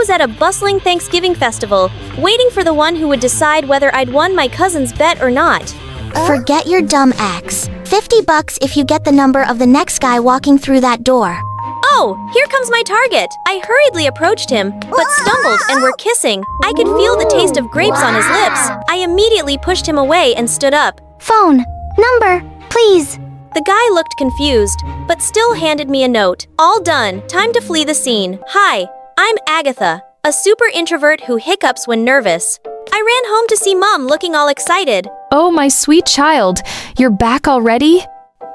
was at a bustling Thanksgiving festival, waiting for the one who would decide whether I'd won my cousin's bet or not. Forget your dumb ex. $50 if you get the number of the next guy walking through that door. Oh, here comes my target. I hurriedly approached him, but stumbled and were kissing. I could feel the taste of grapes on his lips. I immediately pushed him away and stood up. Phone. Number, please. The guy looked confused, but still handed me a note. All done. Time to flee the scene. Hi, I'm Agatha, a super introvert who hiccups when nervous. I ran home to see Mom looking all excited. Oh, my sweet child, you're back already?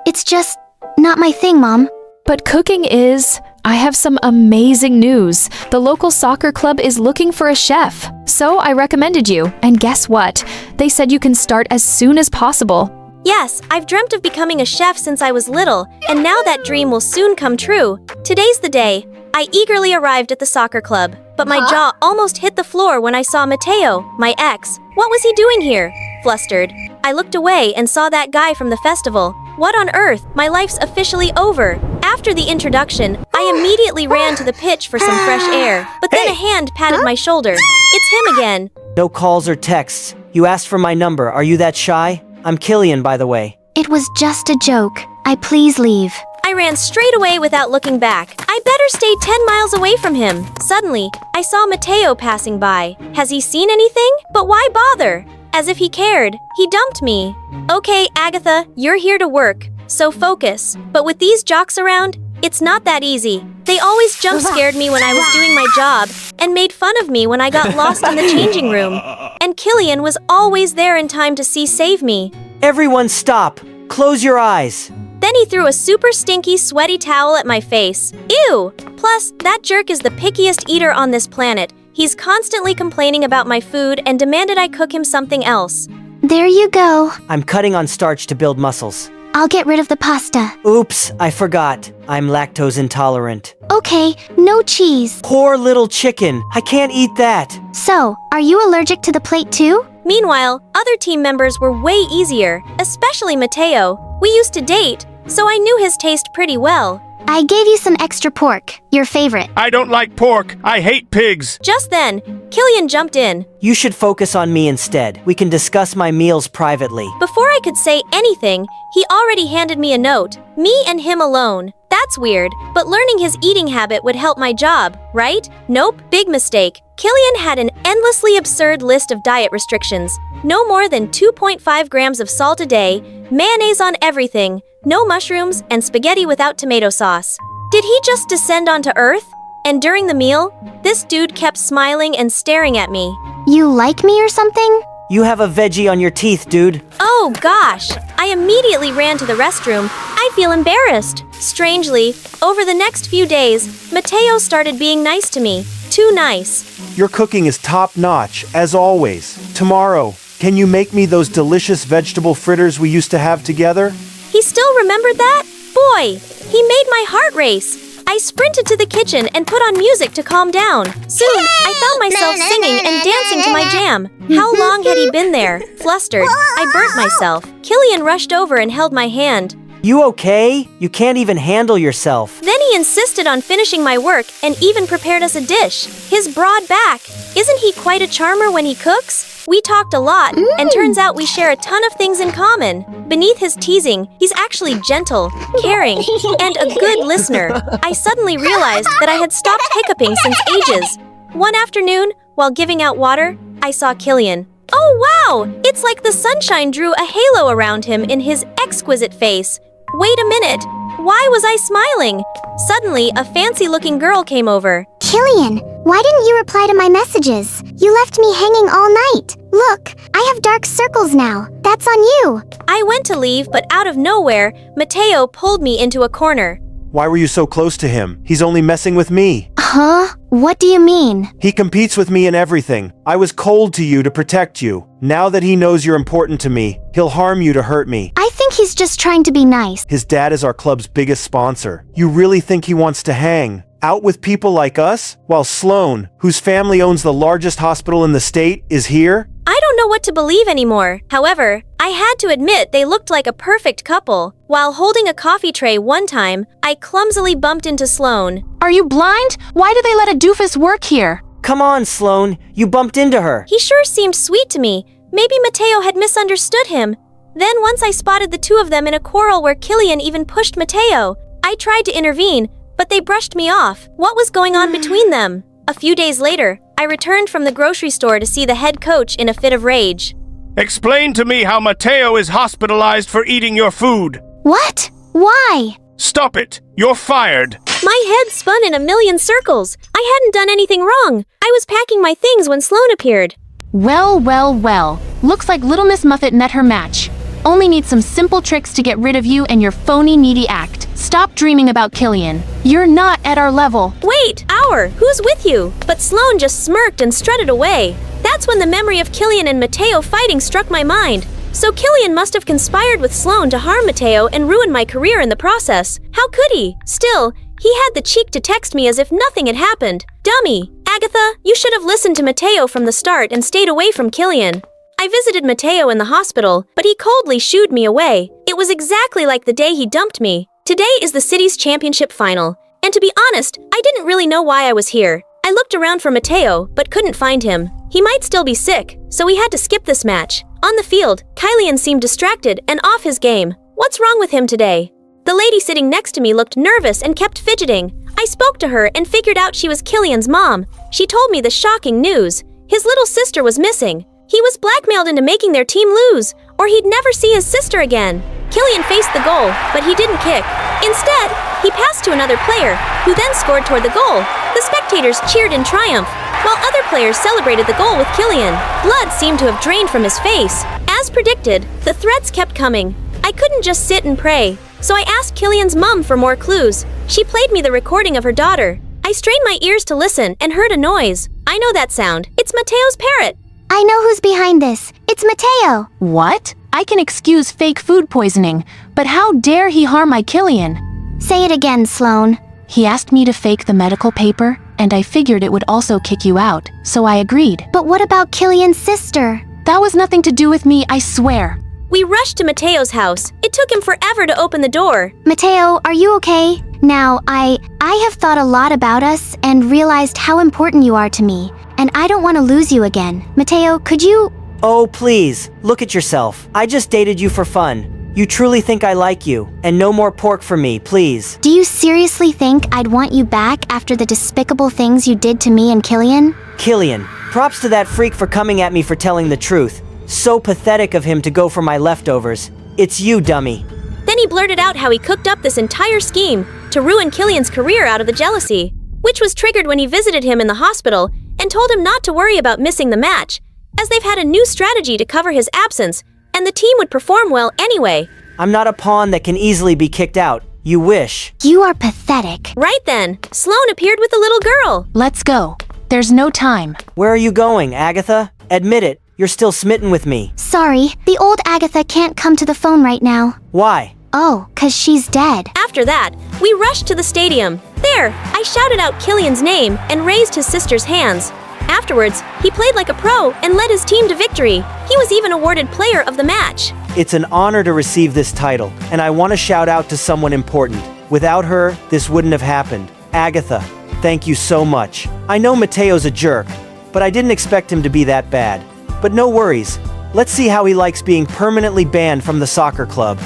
It's just not my thing, Mom. But cooking is. I have some amazing news. The local soccer club is looking for a chef. So I recommended you, and guess what? They said you can start as soon as possible. Yes, I've dreamt of becoming a chef since I was little, and now that dream will soon come true. Today's the day. I eagerly arrived at the soccer club, but my jaw almost hit the floor when I saw Mateo, my ex. What was he doing here? Flustered, I looked away and saw that guy from the festival. What on earth? My life's officially over. After the introduction, I immediately ran to the pitch for some fresh air, but then a hand patted my shoulder. It's him again. No calls or texts. You asked for my number. Are you that shy? I'm Killian, by the way. It was just a joke. Please leave. I ran straight away without looking back. I better stay 10 miles away from him. Suddenly, I saw Mateo passing by. Has he seen anything? But why bother? As if he cared. He dumped me. Okay, Agatha, you're here to work, so focus. But with these jocks around, it's not that easy. They always jump-scared me when I was doing my job and made fun of me when I got lost in the changing room. And Killian was always there in time to save me. Everyone stop! Close your eyes! Then he threw a super stinky, sweaty towel at my face. Ew! Plus, that jerk is the pickiest eater on this planet. He's constantly complaining about my food and demanded I cook him something else. There you go. I'm cutting on starch to build muscles. I'll get rid of the pasta. Oops, I forgot. I'm lactose intolerant. Okay, no cheese. Poor little chicken. I can't eat that. So, are you allergic to the plate too? Meanwhile, other team members were way easier, especially Mateo. We used to date, so I knew his taste pretty well. I gave you some extra pork, your favorite. I don't like pork. I hate pigs. Just then, Killian jumped in. You should focus on me instead. We can discuss my meals privately. Before I could say anything, he already handed me a note. Me and him alone. That's weird, but learning his eating habit would help my job, right? Nope, big mistake. Killian had an endlessly absurd list of diet restrictions. No more than 2.5 grams of salt a day, mayonnaise on everything, no mushrooms, and spaghetti without tomato sauce. Did he just descend onto Earth? And during the meal, this dude kept smiling and staring at me. You like me or something? You have a veggie on your teeth, dude. Oh gosh! I immediately ran to the restroom. I feel embarrassed. Strangely, over the next few days, Mateo started being nice to me. Too nice. Your cooking is top-notch, as always. Tomorrow, can you make me those delicious vegetable fritters we used to have together? He still remembered that? Boy, he made my heart race. I sprinted to the kitchen and put on music to calm down. Soon, I found myself singing and dancing to my jam. How long had he been there? Flustered, I burnt myself. Killian rushed over and held my hand. You okay? You can't even handle yourself. Then he insisted on finishing my work and even prepared us a dish. His broad back. Isn't he quite a charmer when he cooks? We talked a lot, and turns out we share a ton of things in common. Beneath his teasing, he's actually gentle, caring, and a good listener. I suddenly realized that I had stopped hiccuping since ages. One afternoon, while giving out water, I saw Killian. Oh wow! It's like the sunshine drew a halo around him in his exquisite face. Wait a minute! Why was I smiling? Suddenly, a fancy-looking girl came over. Killian, why didn't you reply to my messages? You left me hanging all night. Look, I have dark circles now. That's on you. I went to leave, but out of nowhere, Mateo pulled me into a corner. Why were you so close to him? He's only messing with me. Huh? What do you mean? He competes with me in everything. I was cold to you to protect you. Now that he knows you're important to me, he'll harm you to hurt me. I think he's just trying to be nice. His dad is our club's biggest sponsor. You really think he wants to hang out with people like us? While Sloan, whose family owns the largest hospital in the state, is here? I don't know what to believe anymore. However, I had to admit they looked like a perfect couple. While holding a coffee tray one time, I clumsily bumped into Sloan. Are you blind? Why do they let a doofus work here? Come on, Sloan. You bumped into her. He sure seemed sweet to me. Maybe Mateo had misunderstood him. Then once I spotted the two of them in a quarrel where Killian even pushed Mateo. I tried to intervene, but they brushed me off. What was going on between them? A few days later, I returned from the grocery store to see the head coach in a fit of rage. Explain to me how Mateo is hospitalized for eating your food. What? Why? Stop it. You're fired. My head spun in a million circles. I hadn't done anything wrong. I was packing my things when Sloan appeared. Well, well, well. Looks like Little Miss Muffet met her match. Only need some simple tricks to get rid of you and your phony, needy act. Stop dreaming about Killian. You're not at our level. Wait, who's with you? But Sloan just smirked and strutted away. That's when the memory of Killian and Mateo fighting struck my mind. So Killian must have conspired with Sloan to harm Mateo and ruin my career in the process. How could he? Still, he had the cheek to text me as if nothing had happened. Dummy! Agatha, you should have listened to Mateo from the start and stayed away from Killian. I visited Mateo in the hospital, but he coldly shooed me away. It was exactly like the day he dumped me. Today is the city's championship final, and to be honest, I didn't really know why I was here. I looked around for Mateo, but couldn't find him. He might still be sick, so we had to skip this match. On the field, Killian seemed distracted and off his game. What's wrong with him today? The lady sitting next to me looked nervous and kept fidgeting. I spoke to her and figured out she was Killian's mom. She told me the shocking news. His little sister was missing. He was blackmailed into making their team lose, or he'd never see his sister again. Killian faced the goal, but he didn't kick. Instead, he passed to another player, who then scored toward the goal. The spectators cheered in triumph, while other players celebrated the goal with Killian. Blood seemed to have drained from his face. As predicted, the threats kept coming. I couldn't just sit and pray, so I asked Killian's mom for more clues. She played me the recording of her daughter. I strained my ears to listen and heard a noise. I know that sound. It's Mateo's parrot. I know who's behind this. It's Mateo. What? I can excuse fake food poisoning, but how dare he harm my Killian? Say it again, Sloan. He asked me to fake the medical paper, and I figured it would also kick you out, so I agreed. But what about Killian's sister? That was nothing to do with me, I swear. We rushed to Mateo's house. It took him forever to open the door. Mateo, are you okay? Now, I have thought a lot about us and realized how important you are to me, and I don't want to lose you again. Mateo, could you... Oh, please, look at yourself. I just dated you for fun. You truly think I like you, and no more pork for me, please. Do you seriously think I'd want you back after the despicable things you did to me and Killian? Killian, props to that freak for coming at me for telling the truth. So pathetic of him to go for my leftovers. It's you, dummy. Then he blurted out how he cooked up this entire scheme to ruin Killian's career out of the jealousy, which was triggered when he visited him in the hospital and told him not to worry about missing the match, as they've had a new strategy to cover his absence, and the team would perform well anyway. I'm not a pawn that can easily be kicked out. You wish. You are pathetic. Right then, Sloan appeared with the little girl. Let's go. There's no time. Where are you going, Agatha? Admit it, you're still smitten with me. Sorry, the old Agatha can't come to the phone right now. Why? Oh, 'cause she's dead. After that, we rushed to the stadium. There, I shouted out Killian's name and raised his sister's hands. Afterwards, he played like a pro and led his team to victory. He was even awarded player of the match. It's an honor to receive this title, and I want to shout out to someone important. Without her, this wouldn't have happened. Agatha, thank you so much. I know Mateo's a jerk, but I didn't expect him to be that bad. But no worries. Let's see how he likes being permanently banned from the soccer club.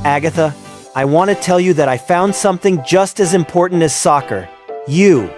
Agatha, I want to tell you that I found something just as important as soccer. You.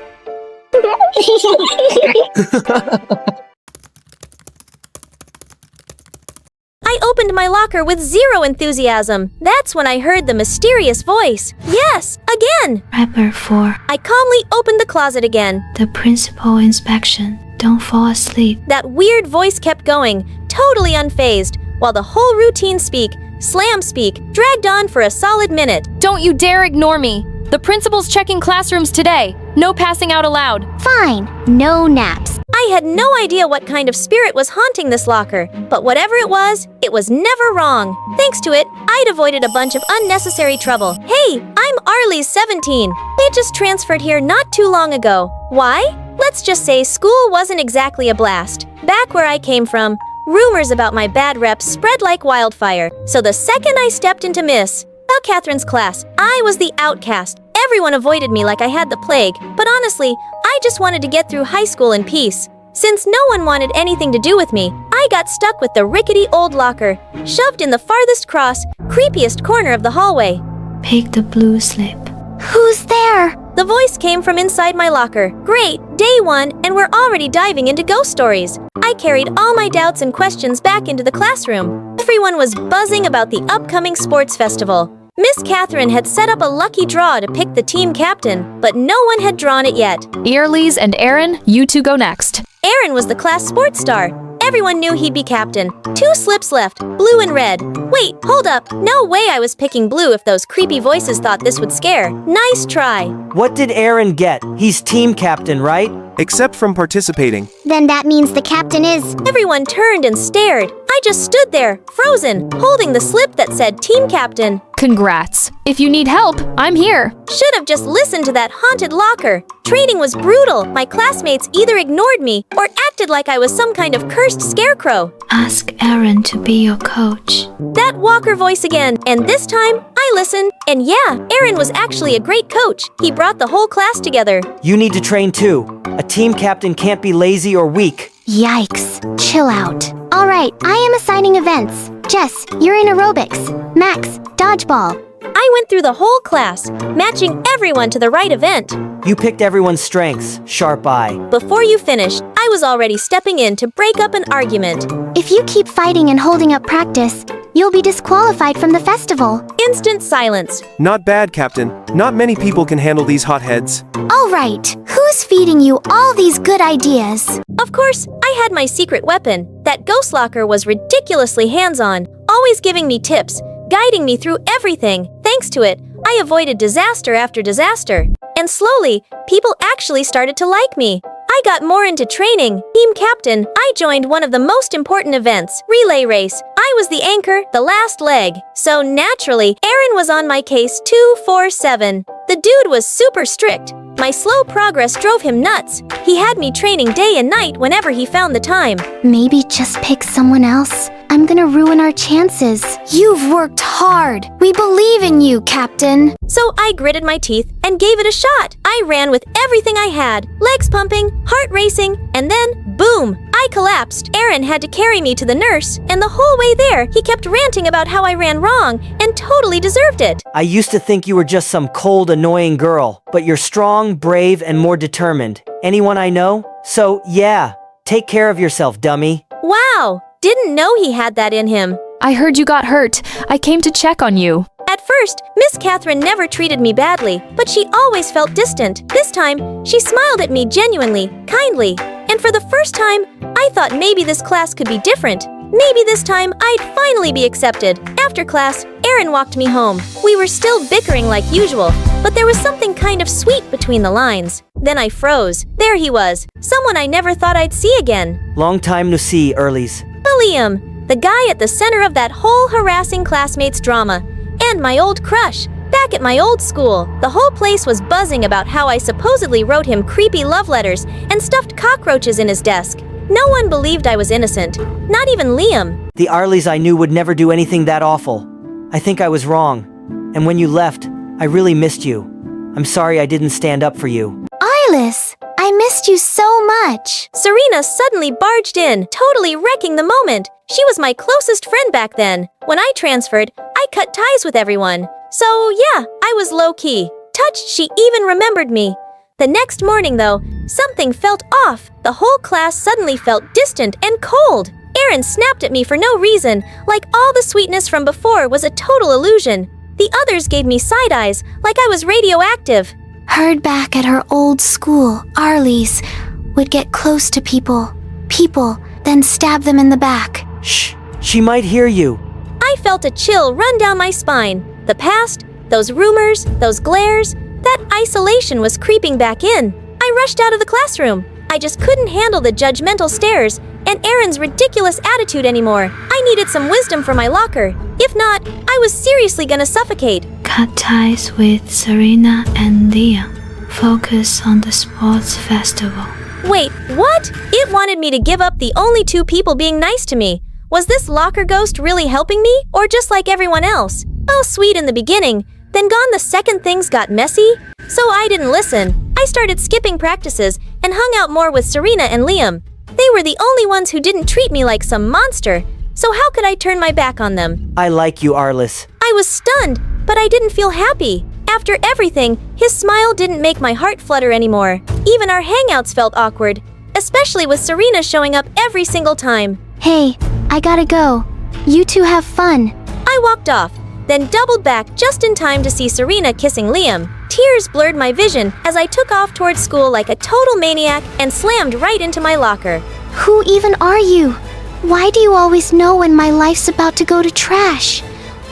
I opened my locker with zero enthusiasm. That's when I heard the mysterious voice. Yes, again! Rapper 4. I calmly opened the closet again. The principal inspection. Don't fall asleep. That weird voice kept going, totally unfazed, while the whole routine slam speak, dragged on for a solid minute. Don't you dare ignore me. The principal's checking classrooms today. No passing out allowed. Fine, no naps. I had no idea what kind of spirit was haunting this locker, but whatever it was never wrong. Thanks to it, I'd avoided a bunch of unnecessary trouble. Hey, I'm Arlie's 17. They just transferred here not too long ago. Why? Let's just say school wasn't exactly a blast. Back where I came from, rumors about my bad rep spread like wildfire. So the second I stepped into Miss Catherine's class, I was the outcast. Everyone avoided me like I had the plague, but honestly, I just wanted to get through high school in peace. Since no one wanted anything to do with me, I got stuck with the rickety old locker, shoved in the farthest creepiest corner of the hallway. Pick the blue slip. Who's there? The voice came from inside my locker. Great, day one, and we're already diving into ghost stories. I carried all my doubts and questions back into the classroom. Everyone was buzzing about the upcoming sports festival. Miss Catherine had set up a lucky draw to pick the team captain, but no one had drawn it yet. Earlies and Aaron, you two go next. Aaron was the class sports star. Everyone knew he'd be captain. 2 slips left, blue and red. Wait, hold up. No way I was picking blue if those creepy voices thought this would scare. Nice try. What did Aaron get? He's team captain, right? Except from participating. Then that means the captain is... Everyone turned and stared. I just stood there, frozen, holding the slip that said team captain. Congrats. If you need help, I'm here. Should have just listened to that haunted locker. Training was brutal. My classmates either ignored me or acted like I was some kind of cursed scarecrow. Ask Aaron to be your coach. That Walker voice again, and this time, I listened. And yeah, Aaron was actually a great coach. He brought the whole class together. You need to train too. A team captain can't be lazy or weak. Yikes. Chill out. All right, I am assigning events. Jess, you're in aerobics. Max, dodgeball. I went through the whole class, matching everyone to the right event. You picked everyone's strengths, sharp eye. Before you finished, I was already stepping in to break up an argument. If you keep fighting and holding up practice, you'll be disqualified from the festival. Instant silence. Not bad, Captain. Not many people can handle these hotheads. All right, who's feeding you all these good ideas? Of course, I had my secret weapon. That ghost locker was ridiculously hands-on, always giving me tips, guiding me through everything. Thanks to it, I avoided disaster after disaster. And slowly, people actually started to like me. I got more into training. Team captain, I joined one of the most important events, relay race. I was the anchor, the last leg. So naturally, Aaron was on my case 247. The dude was super strict. My slow progress drove him nuts. He had me training day and night whenever he found the time. Maybe just pick someone else. I'm gonna ruin our chances. You've worked hard. We believe in you, Captain. So I gritted my teeth and gave it a shot. I ran with everything I had, legs pumping, heart racing, and then, boom, I collapsed. Aaron had to carry me to the nurse, and the whole way there, he kept ranting about how I ran wrong and totally deserved it. I used to think you were just some cold, annoying girl, but you're strong, brave, and more determined. Anyone I know? So, yeah, take care of yourself, dummy. Wow, didn't know he had that in him. I heard you got hurt. I came to check on you. At first, Miss Catherine never treated me badly, but she always felt distant. This time, she smiled at me genuinely, kindly. And for the first time, I thought maybe this class could be different. Maybe this time, I'd finally be accepted. After class, Aaron walked me home. We were still bickering like usual, but there was something kind of sweet between the lines. Then I froze. There he was, someone I never thought I'd see again. Long time no see, Earlies. Killian, the guy at the center of that whole harassing classmates drama. And my old crush, back at my old school. The whole place was buzzing about how I supposedly wrote him creepy love letters and stuffed cockroaches in his desk. No one believed I was innocent, not even Liam. The Arlies I knew would never do anything that awful. I think I was wrong. And when you left, I really missed you. I'm sorry I didn't stand up for you. Iris, I missed you so much. Serena suddenly barged in, totally wrecking the moment. She was my closest friend back then. When I transferred, I cut ties with everyone. So yeah, I was low-key. Touched she even remembered me. The next morning though, something felt off. The whole class suddenly felt distant and cold. Aaron snapped at me for no reason, like all the sweetness from before was a total illusion. The others gave me side eyes, like I was radioactive. Heard back at her old school, Arlies would get close to people, then stab them in the back. Shh, she might hear you. I felt a chill run down my spine. The past, those rumors, those glares, that isolation was creeping back in. I rushed out of the classroom. I just couldn't handle the judgmental stares and Aaron's ridiculous attitude anymore. I needed some wisdom for my locker. If not, I was seriously gonna suffocate. Cut ties with Serena and Liam. Focus on the sports festival. Wait, what? It wanted me to give up the only 2 people being nice to me. Was this locker ghost really helping me, or just like everyone else? Oh, sweet in the beginning, then gone the second things got messy? So I didn't listen. I started skipping practices and hung out more with Serena and Liam. They were the only ones who didn't treat me like some monster. So how could I turn my back on them? I like you, Arliss. I was stunned, but I didn't feel happy. After everything, his smile didn't make my heart flutter anymore. Even our hangouts felt awkward, especially with Serena showing up every single time. Hey, I gotta go. You two have fun. I walked off, then doubled back just in time to see Serena kissing Liam. Tears blurred my vision as I took off towards school like a total maniac and slammed right into my locker. Who even are you? Why do you always know when my life's about to go to trash?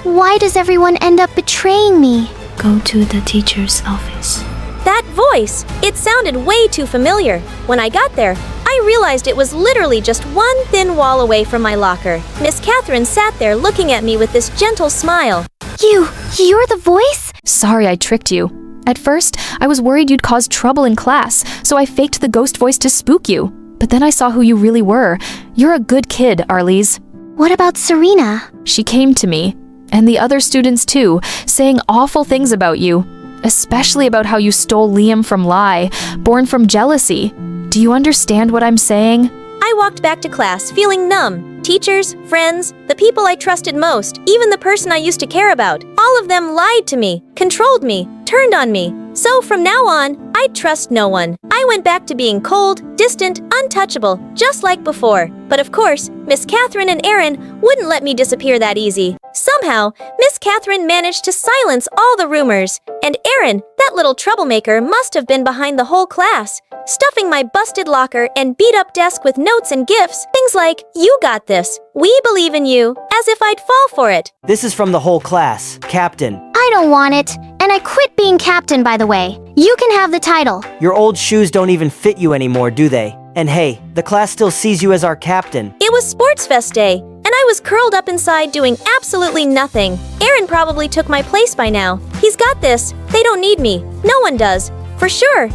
Why does everyone end up betraying me? Go to the teacher's office. That voice! It sounded way too familiar. When I got there, I realized it was literally just one thin wall away from my locker. Miss Catherine sat there looking at me with this gentle smile. You're the voice? Sorry I tricked you. At first, I was worried you'd cause trouble in class, so I faked the ghost voice to spook you. But then I saw who you really were. You're a good kid, Arliss. What about Serena? She came to me, and the other students too, saying awful things about you, especially about how you stole Liam from Lai, born from jealousy. Do you understand what I'm saying? I walked back to class feeling numb. Teachers, friends, the people I trusted most, even the person I used to care about, all of them lied to me, controlled me, turned on me. So from now on, I'd trust no one. I went back to being cold, distant, untouchable, just like before. But of course, Miss Catherine and Aaron wouldn't let me disappear that easy. Somehow, Miss Catherine managed to silence all the rumors, and Aaron, that little troublemaker, must have been behind the whole class, stuffing my busted locker and beat-up desk with notes and gifts, things like, "You got this," "We believe in you," as if I'd fall for it. This is from the whole class. Captain. I don't want it. And I quit being captain, by the way. You can have the title. Your old shoes don't even fit you anymore, do they? And hey, the class still sees you as our captain. It was Sports Fest Day, and I was curled up inside doing absolutely nothing. Aaron probably took my place by now. He's got this. They don't need me. No one does. For sure.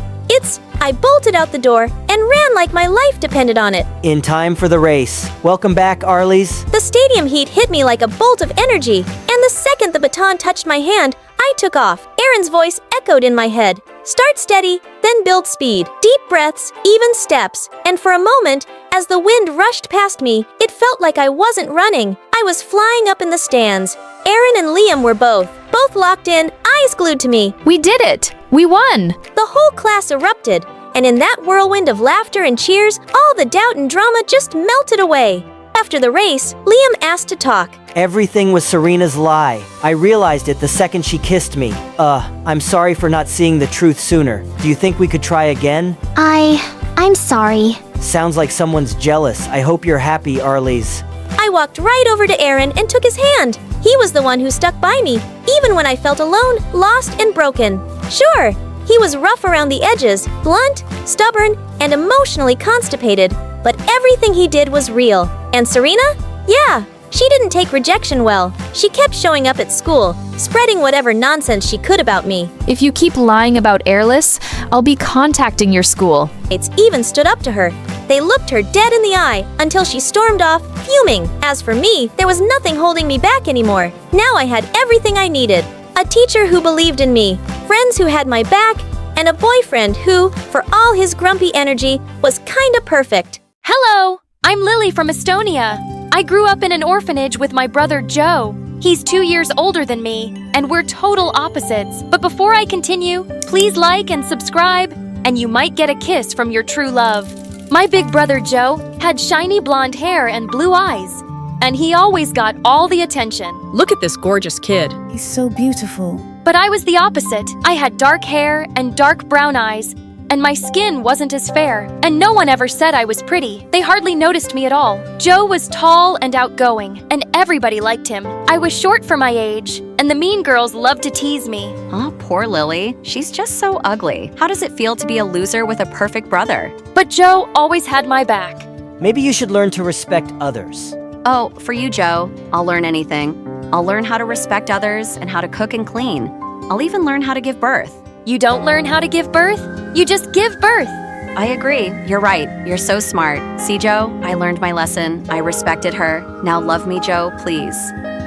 I bolted out the door and ran like my life depended on it. In time for the race. Welcome back, Arliss. The stadium heat hit me like a bolt of energy, and the second the baton touched my hand, I took off. Aaron's voice echoed in my head. Start steady, then build speed. Deep breaths, even steps. And for a moment, as the wind rushed past me, it felt like I wasn't running. I was flying up in the stands. Aaron and Liam were both locked in, eyes glued to me. We did it! We won! The whole class erupted, and in that whirlwind of laughter and cheers, all the doubt and drama just melted away. After the race, Liam asked to talk. Everything was Serena's lie. I realized it the second she kissed me. I'm sorry for not seeing the truth sooner. Do you think we could try again? I'm sorry. Sounds like someone's jealous. I hope you're happy, Arliss. I walked right over to Aaron and took his hand. He was the one who stuck by me, even when I felt alone, lost, and broken. Sure, he was rough around the edges, blunt, stubborn, and emotionally constipated, but everything he did was real. And Serena? Yeah, she didn't take rejection well. She kept showing up at school, spreading whatever nonsense she could about me. If you keep lying about Arliss, I'll be contacting your school. Mates even stood up to her. They looked her dead in the eye until she stormed off, fuming. As for me, there was nothing holding me back anymore. Now I had everything I needed. A teacher who believed in me, friends who had my back, and a boyfriend who, for all his grumpy energy, was kinda perfect. Hello, I'm Lily from Estonia. I grew up in an orphanage with my brother Joe. He's 2 years older than me, and we're total opposites. But before I continue, please like and subscribe, and you might get a kiss from your true love. My big brother Joe had shiny blonde hair and blue eyes, and he always got all the attention. Look at this gorgeous kid. He's so beautiful. But I was the opposite. I had dark hair and dark brown eyes, and my skin wasn't as fair, and no one ever said I was pretty. They hardly noticed me at all. Joe was tall and outgoing, and everybody liked him. I was short for my age, and the mean girls loved to tease me. Oh, poor Lily. She's just so ugly. How does it feel to be a loser with a perfect brother? But Joe always had my back. Maybe you should learn to respect others. Oh, for you, Joe, I'll learn anything. I'll learn how to respect others and how to cook and clean. I'll even learn how to give birth. You don't learn how to give birth, you just give birth. I agree. You're right. You're so smart. See, Joe, I learned my lesson. I respected her. Now love me, Joe, please.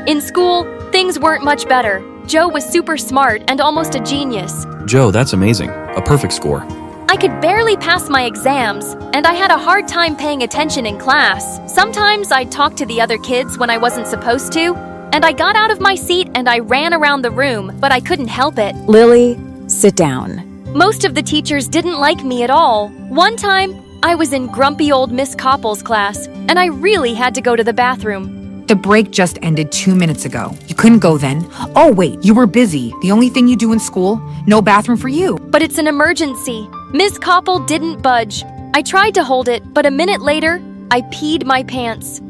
In school, things weren't much better. Joe was super smart and almost a genius. Joe, that's amazing. A perfect score. I could barely pass my exams, and I had a hard time paying attention in class. Sometimes I'd talk to the other kids when I wasn't supposed to, and I got out of my seat and I ran around the room, but I couldn't help it. Lily, sit down. Most of the teachers didn't like me at all. One time, I was in grumpy old Miss Copple's class, and I really had to go to the bathroom. The break just ended 2 minutes ago. You couldn't go then. Oh wait, you were busy. The only thing you do in school? No bathroom for you. But it's an emergency. Miss Copple didn't budge. I tried to hold it, but a minute later, I peed my pants.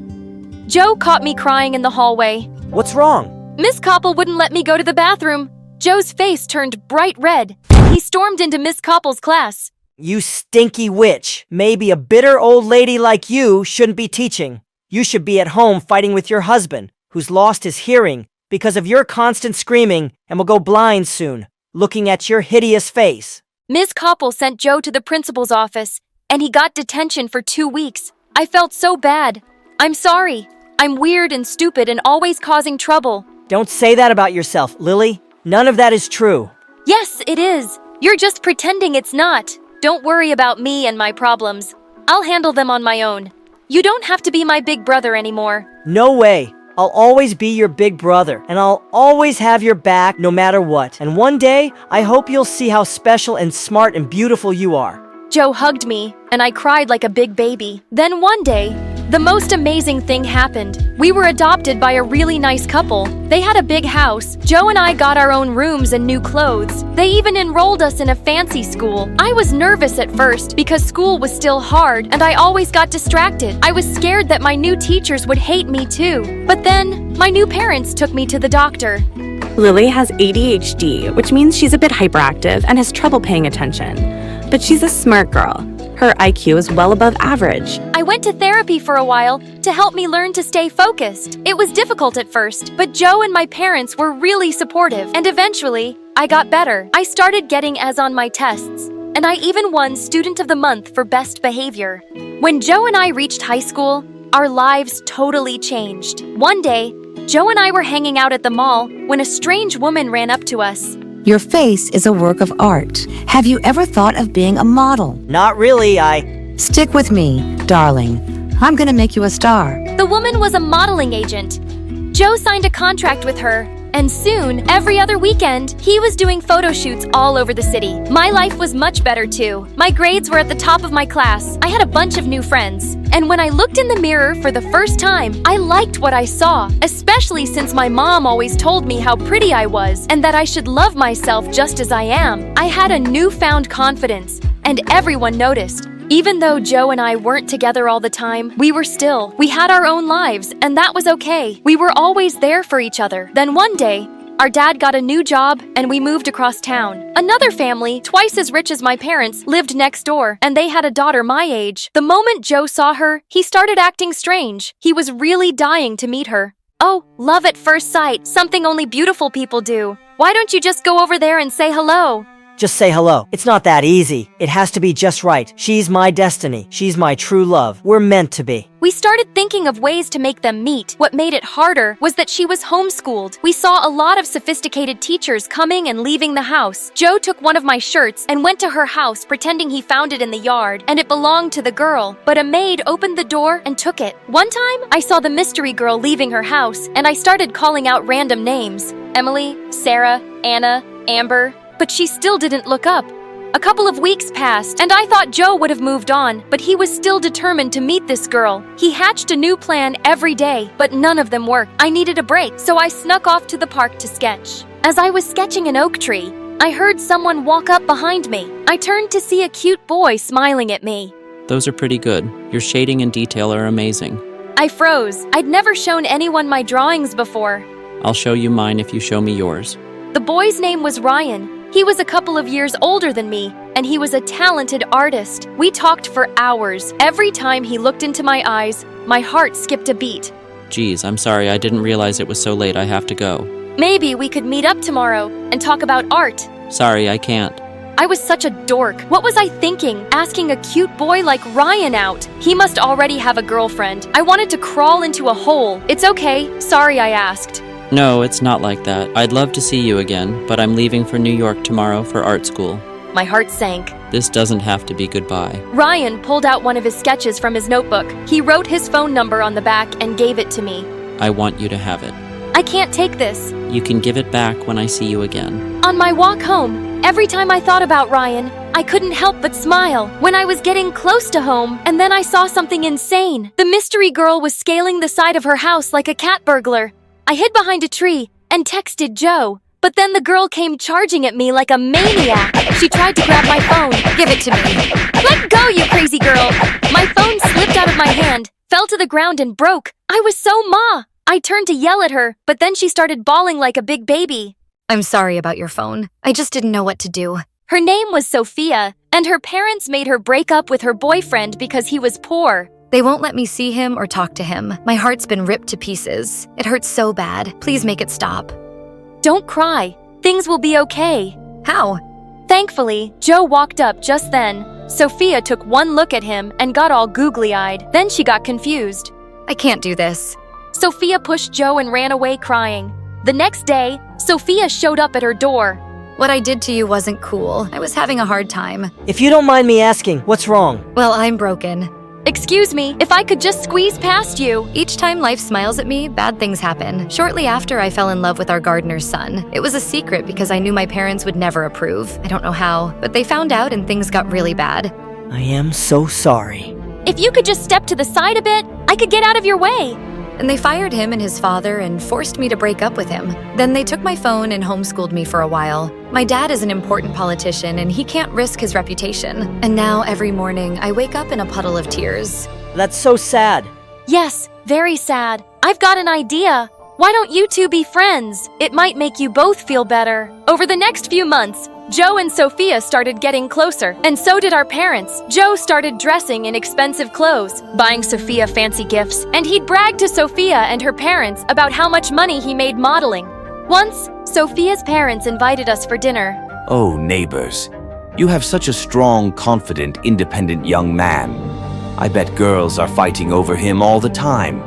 Joe caught me crying in the hallway. What's wrong? Miss Copple wouldn't let me go to the bathroom. Joe's face turned bright red. He stormed into Miss Copple's class. You stinky witch. Maybe a bitter old lady like you shouldn't be teaching. You should be at home fighting with your husband, who's lost his hearing because of your constant screaming and will go blind soon, looking at your hideous face. Miss Copple sent Joe to the principal's office, and he got detention for 2 weeks. I felt so bad. I'm sorry. I'm weird and stupid and always causing trouble. Don't say that about yourself, Lily. None of that is true. Yes, it is. You're just pretending it's not. Don't worry about me and my problems. I'll handle them on my own. You don't have to be my big brother anymore. No way. I'll always be your big brother, and I'll always have your back no matter what. And one day, I hope you'll see how special and smart and beautiful you are. Joe hugged me, and I cried like a big baby. Then one day, the most amazing thing happened. We were adopted by a really nice couple. They had a big house. Joe and I got our own rooms and new clothes. They even enrolled us in a fancy school. I was nervous at first because school was still hard and I always got distracted. I was scared that my new teachers would hate me too. But then, my new parents took me to the doctor. Lily has ADHD, which means she's a bit hyperactive and has trouble paying attention. But she's a smart girl. Her IQ is well above average. I went to therapy for a while to help me learn to stay focused. It was difficult at first, but Joe and my parents were really supportive, and eventually, I got better. I started getting A's on my tests, and I even won Student of the Month for best behavior. When Joe and I reached high school, our lives totally changed. One day, Joe and I were hanging out at the mall when a strange woman ran up to us. Your face is a work of art. Have you ever thought of being a model? Not really, Stick with me, darling. I'm gonna make you a star. The woman was a modeling agent. Joe signed a contract with her, and soon, every other weekend, he was doing photo shoots all over the city. My life was much better too. My grades were at the top of my class. I had a bunch of new friends. And when I looked in the mirror for the first time, I liked what I saw, especially since my mom always told me how pretty I was and that I should love myself just as I am. I had a newfound confidence, and everyone noticed. Even though Joe and I weren't together all the time, we had our own lives, and that was okay. We were always there for each other. Then one day, our dad got a new job, and we moved across town. Another family, twice as rich as my parents, lived next door, and they had a daughter my age. The moment Joe saw her, he started acting strange. He was really dying to meet her. Oh, love at first sight, something only beautiful people do. Why don't you just go over there and say hello? Just say hello. It's not that easy. It has to be just right. She's my destiny. She's my true love. We're meant to be. We started thinking of ways to make them meet. What made it harder was that she was homeschooled. We saw a lot of sophisticated teachers coming and leaving the house. Joe took one of my shirts and went to her house pretending he found it in the yard and it belonged to the girl. But a maid opened the door and took it. One time, I saw the mystery girl leaving her house and I started calling out random names. Emily, Sarah, Anna, Amber. But she still didn't look up. A couple of weeks passed, and I thought Joe would have moved on, but he was still determined to meet this girl. He hatched a new plan every day, but none of them worked. I needed a break, so I snuck off to the park to sketch. As I was sketching an oak tree, I heard someone walk up behind me. I turned to see a cute boy smiling at me. Those are pretty good. Your shading and detail are amazing. I froze. I'd never shown anyone my drawings before. I'll show you mine if you show me yours. The boy's name was Ryan. He was a couple of years older than me, and he was a talented artist. We talked for hours. Every time he looked into my eyes, my heart skipped a beat. Geez, I'm sorry, I didn't realize it was so late. I have to go. Maybe we could meet up tomorrow and talk about art. Sorry, I can't. I was such a dork. What was I thinking, asking a cute boy like Ryan out? He must already have a girlfriend. I wanted to crawl into a hole. It's okay. Sorry I asked. No, it's not like that. I'd love to see you again, but I'm leaving for New York tomorrow for art school. My heart sank. This doesn't have to be goodbye. Ryan pulled out one of his sketches from his notebook. He wrote his phone number on the back and gave it to me. I want you to have it. I can't take this. You can give it back when I see you again. On my walk home, every time I thought about Ryan, I couldn't help but smile. When I was getting close to home, and then I saw something insane. The mystery girl was scaling the side of her house like a cat burglar. I hid behind a tree and texted Joe. But then the girl came charging at me like a maniac. She tried to grab my phone. Give it to me. Let go, you crazy girl. My phone slipped out of my hand, fell to the ground and broke. I was so ma. I turned to yell at her, but then she started bawling like a big baby. I'm sorry about your phone. I just didn't know what to do. Her name was Sophia, and her parents made her break up with her boyfriend because he was poor. They won't let me see him or talk to him. My heart's been ripped to pieces. It hurts so bad. Please make it stop. Don't cry. Things will be okay. How? Thankfully, Joe walked up just then. Sophia took one look at him and got all googly-eyed. Then she got confused. I can't do this. Sophia pushed Joe and ran away crying. The next day, Sophia showed up at her door. What I did to you wasn't cool. I was having a hard time. If you don't mind me asking, what's wrong? Well, I'm broken. Excuse me, if I could just squeeze past you. Each time life smiles at me, bad things happen. Shortly after, I fell in love with our gardener's son. It was a secret because I knew my parents would never approve. I don't know how, but they found out and things got really bad. I am so sorry. If you could just step to the side a bit, I could get out of your way. And they fired him and his father and forced me to break up with him. Then they took my phone and homeschooled me for a while. My dad is an important politician and he can't risk his reputation. And now every morning I wake up in a puddle of tears. That's so sad. Yes, very sad. I've got an idea. Why don't you two be friends? It might make you both feel better. Over the next few months, Joe and Sophia started getting closer, and so did our parents. Joe started dressing in expensive clothes, buying Sophia fancy gifts, and he'd brag to Sophia and her parents about how much money he made modeling. Once, Sophia's parents invited us for dinner. Oh, neighbors, you have such a strong, confident, independent young man. I bet girls are fighting over him all the time.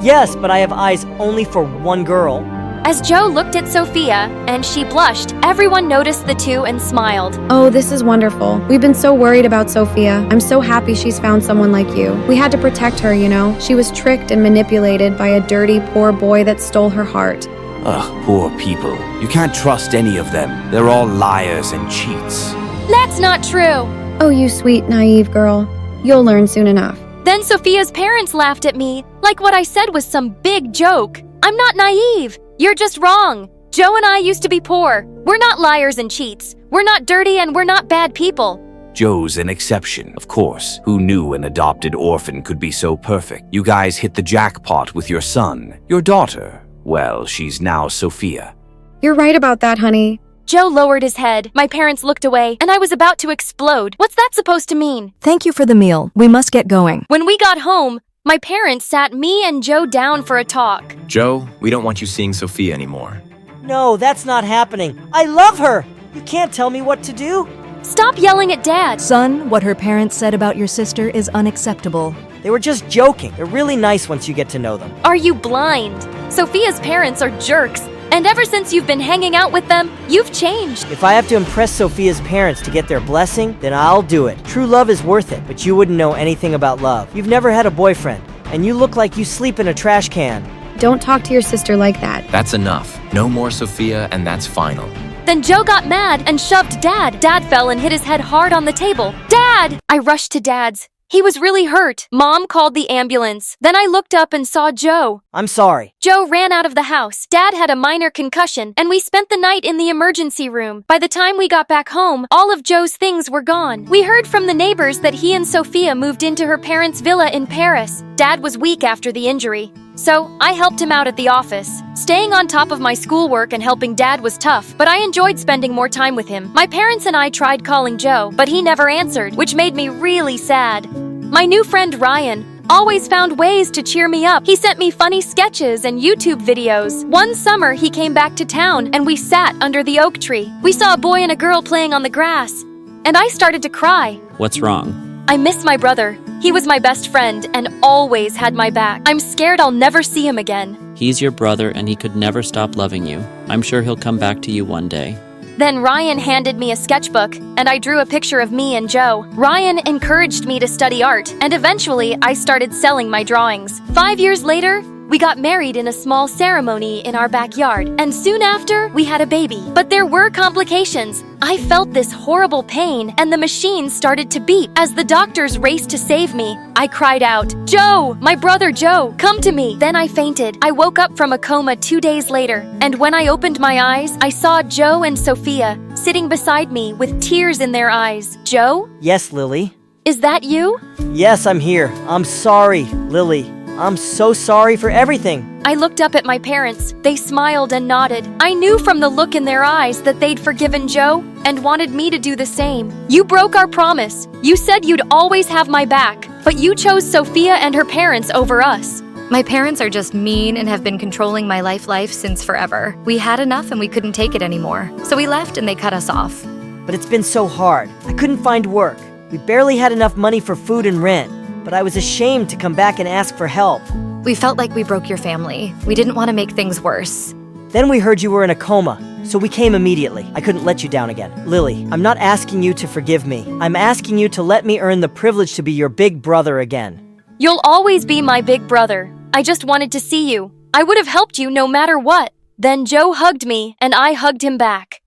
Yes, but I have eyes only for one girl. As Joe looked at Sophia, and she blushed, everyone noticed the two and smiled. Oh, this is wonderful. We've been so worried about Sophia. I'm so happy she's found someone like you. We had to protect her, you know. She was tricked and manipulated by a dirty, poor boy that stole her heart. Ugh, poor people. You can't trust any of them. They're all liars and cheats. That's not true. Oh, you sweet, naive girl. You'll learn soon enough. Then Sophia's parents laughed at me, like what I said was some big joke. I'm not naive. You're just wrong. Joe and I used to be poor. We're not liars and cheats. We're not dirty and we're not bad people. Joe's an exception, of course. Who knew an adopted orphan could be so perfect? You guys hit the jackpot with your son. Your daughter, well, she's now Sophia. You're right about that, honey. Joe lowered his head. My parents looked away, and I was about to explode. What's that supposed to mean? Thank you for the meal. We must get going. When we got home, my parents sat me and Joe down for a talk. Joe, we don't want you seeing Sophia anymore. No, that's not happening. I love her. You can't tell me what to do. Stop yelling at Dad. Son, what her parents said about your sister is unacceptable. They were just joking. They're really nice once you get to know them. Are you blind? Sophia's parents are jerks. And ever since you've been hanging out with them, you've changed. If I have to impress Sophia's parents to get their blessing, then I'll do it. True love is worth it, but you wouldn't know anything about love. You've never had a boyfriend, and you look like you sleep in a trash can. Don't talk to your sister like that. That's enough. No more Sophia, and that's final. Then Joe got mad and shoved Dad. Dad fell and hit his head hard on the table. Dad! I rushed to Dad's. He was really hurt. Mom called the ambulance. Then I looked up and saw Joe. I'm sorry. Joe ran out of the house. Dad had a minor concussion, and we spent the night in the emergency room. By the time we got back home, all of Joe's things were gone. We heard from the neighbors that he and Sophia moved into her parents' villa in Paris. Dad was weak after the injury, so I helped him out at the office. Staying on top of my schoolwork and helping Dad was tough, but I enjoyed spending more time with him. My parents and I tried calling Joe, but he never answered, which made me really sad. My new friend Ryan always found ways to cheer me up. He sent me funny sketches and YouTube videos. One summer, he came back to town and we sat under the oak tree. We saw a boy and a girl playing on the grass, and I started to cry. What's wrong? I miss my brother. He was my best friend and always had my back. I'm scared I'll never see him again. He's your brother and he could never stop loving you. I'm sure he'll come back to you one day. Then Ryan handed me a sketchbook, and I drew a picture of me and Joe. Ryan encouraged me to study art, and eventually I started selling my drawings. 5 years later, we got married in a small ceremony in our backyard, and soon after, we had a baby. But there were complications. I felt this horrible pain, and the machine started to beep. As the doctors raced to save me, I cried out, "Joe, my brother Joe, come to me." Then I fainted. I woke up from a coma 2 days later, and when I opened my eyes, I saw Joe and Sophia sitting beside me with tears in their eyes. Joe? Yes, Lily. Is that you? Yes, I'm here. I'm sorry, Lily. I'm so sorry for everything. I looked up at my parents. They smiled and nodded. I knew from the look in their eyes that they'd forgiven Joe and wanted me to do the same. You broke our promise. You said you'd always have my back, but you chose Sophia and her parents over us. My parents are just mean and have been controlling my life since forever. We had enough and we couldn't take it anymore. So we left and they cut us off. But it's been so hard. I couldn't find work. We barely had enough money for food and rent. But I was ashamed to come back and ask for help. We felt like we broke your family. We didn't want to make things worse. Then we heard you were in a coma, so we came immediately. I couldn't let you down again. Lily, I'm not asking you to forgive me. I'm asking you to let me earn the privilege to be your big brother again. You'll always be my big brother. I just wanted to see you. I would have helped you no matter what. Then Joe hugged me, and I hugged him back.